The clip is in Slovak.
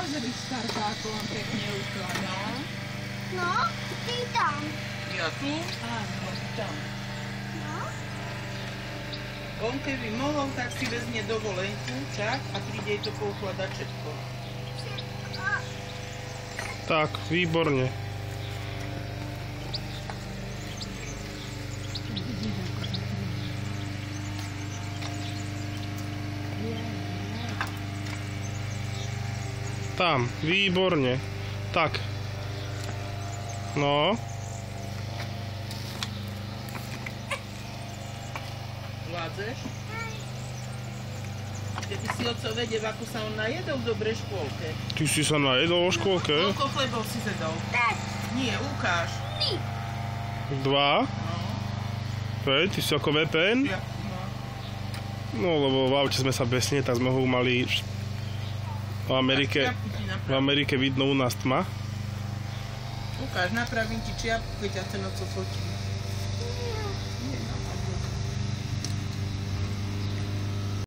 Pozri, starka, ako on pekne ukladá. No, ty tam. Ja tu? Áno, tam. No. On keby mohol, tak si vezme dovolenku, čak, a príde jej to poukladať všetko. Tak, výborne. Tam, výborne. Tak. No. Vládzeš? Keby si oco vedel, ako sa on najedol v dobrej škôlke. Ty si sa najedol vo škôlke? Koľko chlebov si zjedol? Nie, ukáž. 2. No. Ty si ako VPN? Ja, no. No, lebo v aute sme sa besne, tak sme ho mali v Amerike vidno, u nás tma. Ukáž, napravím ti čiapku, keď ťa ten oco fotí. Nie, no.